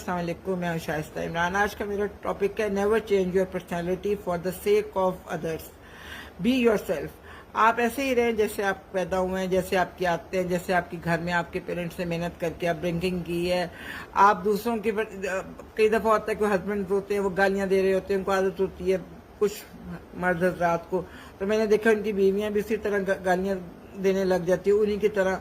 السلام علیکم، میں ہوں شائستہ عمران۔ آج کا میرا ٹاپک ہے never change your personality for the sake of others, be yourself. آپ ایسے ہی رہیں جیسے آپ پیدا ہوئے ہیں، جیسے آپ کی عادتیں ہیں، جیسے آپ کے گھر میں آپ کے پیرنٹس نے محنت کر کے آپ ڈرنکنگ کی ہے۔ آپ دوسروں کی کئی دفعہ ہوتا ہے کہ ہسبینڈ ہوتے ہیں وہ گالیاں دے رہے ہوتے ہیں، ان کو عادت ہوتی ہے کچھ مرد حضرات کو، تو میں نے دیکھا ان کی بیویاں بھی اسی طرح گالیاں دینے لگ جاتی ہیں انہی کی طرح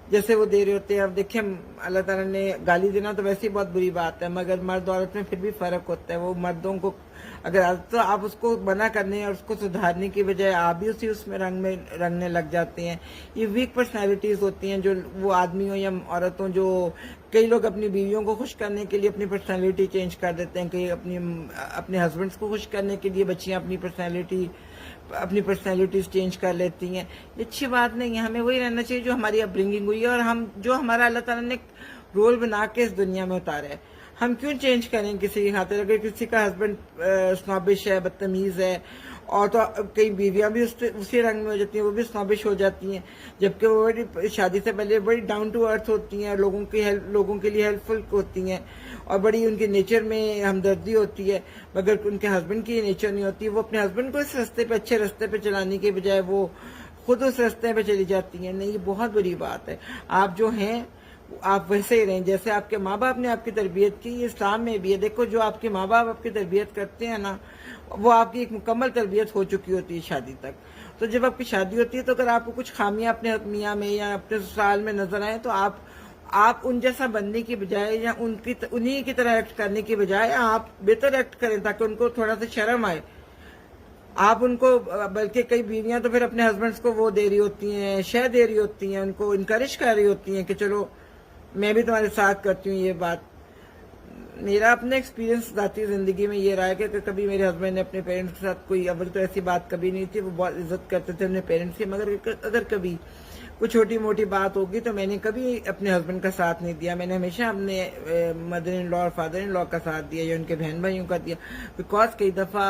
جیسے وہ دے رہے ہوتے ہیں۔ اب دیکھیں اللہ تعالیٰ نے گالی دینا تو ویسے ہی بہت بری بات ہے، مگر مرد عورت میں پھر بھی فرق ہوتا ہے۔ وہ مردوں کو اگر تو آپ اس کو منع کرنے اور اس کو سدھارنے کی بجائے آپ بھی اس میں رنگنے لگ جاتے ہیں۔ یہ ویک پرسنالٹیز ہوتی ہیں جو وہ آدمی ہوں یا عورت ہوں، جو کئی لوگ اپنی بیویوں کو خوش کرنے کے لیے اپنی پرسنالٹی چینج کر دیتے ہیں، کئی اپنے ہسبینڈس کو خوش کرنے کے لیے بچیاں اپنی پرسنالٹیز چینج کر لیتی ہیں۔ یہ اچھی بات نہیں ہے، ہمیں وہی رہنا چاہیے جو ہماری اپ برنگنگ ہوئی ہے اور جو ہمارا اللہ تعالیٰ نے رول بنا کے اس دنیا میں اتارا ہے۔ ہم کیوں چینج کریں کسی کی خاطر؟ اگر کسی کا ہسبینڈ سنوبش ہے، بدتمیز ہے، اور تو کئی بیویاں بھی اسی رنگ میں ہو جاتی ہیں، وہ بھی سنوبش ہو جاتی ہیں، جبکہ وہ بڑی شادی سے پہلے بڑی ڈاؤن ٹو ارتھ ہوتی ہیں، لوگوں کے لیے ہیلپ فل ہوتی ہیں، اور بڑی ان کے نیچر میں ہمدردی ہوتی ہے، مگر ان کے ہسبینڈ کی نیچر نہیں ہوتی۔ وہ اپنے ہسبینڈ کو اس راستے پہ، اچھے راستے پہ چلانے کے بجائے وہ خود اس راستے پہ چلی جاتی ہیں۔ نہیں، یہ بہت بڑی بات ہے۔ آپ جو ہیں آپ ویسے ہی رہیں جیسے آپ کے ماں باپ نے آپ کی تربیت کی۔ یہ اسلام میں بھی ہے، دیکھو جو آپ کے ماں باپ آپ کی تربیت کرتے ہیں نا، وہ آپ کی ایک مکمل تربیت ہو چکی ہوتی ہے شادی تک۔ تو جب آپ کی شادی ہوتی ہے تو اگر آپ کو کچھ خامیاں اپنے میاں میں یا اپنے سسرال میں نظر آئیں تو آپ ان جیسا بننے کی بجائے یا انہی کی طرح ایکٹ کرنے کی بجائے آپ بہتر ایکٹ کریں تاکہ ان کو تھوڑا سا شرم آئے۔ آپ ان کو، بلکہ کئی بیویاں تو پھر اپنے ہسبینڈس کو وہ دے رہی ہوتی ہیں، شے دے رہی ہوتی ہیں، ان کو انکریج کر رہی ہوتی ہیں کہ چلو میں بھی تمہارے ساتھ کرتی ہوں۔ یہ بات میرا اپنا ایکسپیرینس ذاتی زندگی میں یہ رہا ہے کہ کبھی میرے ہسبینڈ نے اپنے پیرنٹس کے ساتھ کوئی، اول تو ایسی بات کبھی نہیں تھی، وہ بہت عزت کرتے تھے اپنے پیرنٹس کی، مگر اگر کبھی کوئی چھوٹی موٹی بات ہوگی تو میں نے کبھی اپنے ہسبینڈ کا ساتھ نہیں دیا۔ میں نے ہمیشہ اپنے مدر ان لا اور فادر ان لا کا ساتھ دیا یا ان کے بہن بھائیوں کا دیا، بیکاز کئی دفعہ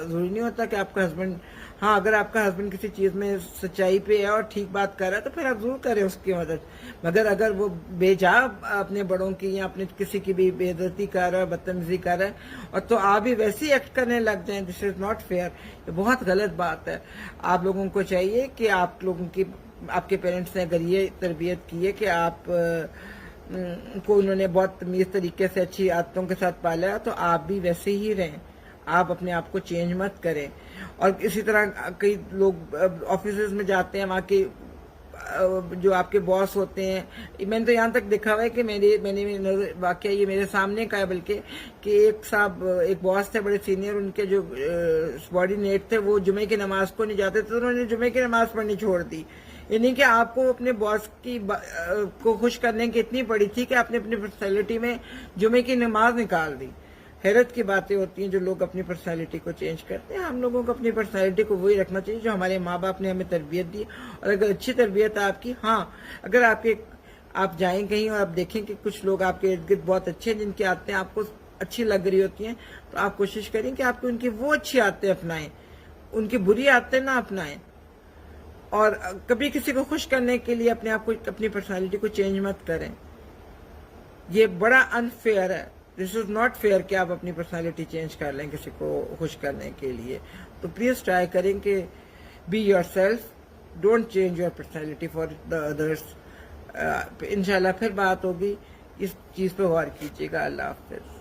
ضروری نہیں ہوتا کہ آپ کا ہسبینڈ، ہاں اگر آپ کا ہسبینڈ کسی چیز میں سچائی پہ ہے اور ٹھیک بات کر رہا ہے تو پھر آپ ضرور کریں اس کی مدد، مگر اگر وہ بے جا اپنے بڑوں کی یا اپنے کسی کی بھی بے عزتی کر رہا ہے، بدتمیزی کر رہا ہے، اور تو آپ بھی ویسے ہی ایکٹ کرنے لگ جائیں، دس از ناٹ فیئر۔ یہ بہت غلط بات ہے۔ آپ لوگوں کو چاہیے کہ آپ کے پیرنٹس نے اگر یہ تربیت کی ہے کہ آپ کو انہوں نے بہت تمیز طریقے سے اچھی عادتوں کے ساتھ پالا ہے تو آپ بھی ویسے ہی رہیں، آپ اپنے آپ کو چینج مت کریں۔ اور اسی طرح کئی لوگ آفیسز میں جاتے ہیں، وہاں کے جو آپ کے باس ہوتے ہیں، میں نے تو یہاں تک دیکھا ہوا ہے کہ میں نے واقعہ یہ میرے سامنے کا ہے، بلکہ کہ ایک باس تھے بڑے سینئر، ان کے جو سبارڈینیٹ تھے وہ جمعے کی نماز کو نہیں جاتے تھے، تو انہوں نے جمعے کی نماز پڑھنی چھوڑ دی۔ یعنی کہ آپ کو اپنے باس کو خوش کرنے کی اتنی پڑی تھی کہ آپ نے اپنی پرسنالٹی میں جمعے کی نماز نکال دی۔ حیرت کی باتیں ہوتی ہیں جو لوگ اپنی پرسنالٹی کو چینج کرتے ہیں۔ ہم لوگوں کو اپنی پرسنالٹی کو وہی رکھنا چاہیے جو ہمارے ماں باپ نے ہمیں تربیت دی، اور اگر اچھی تربیت ہے آپ کی، ہاں اگر آپ جائیں کہیں اور آپ دیکھیں کہ کچھ لوگ آپ کے ارد گرد بہت اچھے ہیں جن کی عادتیں آپ کو اچھی لگ رہی ہوتی ہیں، تو آپ کوشش کریں کہ آپ کو ان کی وہ اچھی عادتیں اپنائیں، ان کی بری عادتیں نہ اپنائیں۔ اور کبھی کسی کو خوش کرنے کے لیے اپنی پرسنالٹی کو چینج مت کریں، یہ بڑا انفیئر ہے۔ دس از ناٹ فیئر کہ آپ اپنی پرسنالٹی چینج کر لیں کسی کو خوش کرنے کے لیے۔ تو پلیز ٹرائی کریں کہ be yourself, don't change your personality for the others. انشاءاللہ پھر بات ہوگی، اس چیز پہ غور کیجیے گا۔ اللہ حافظ۔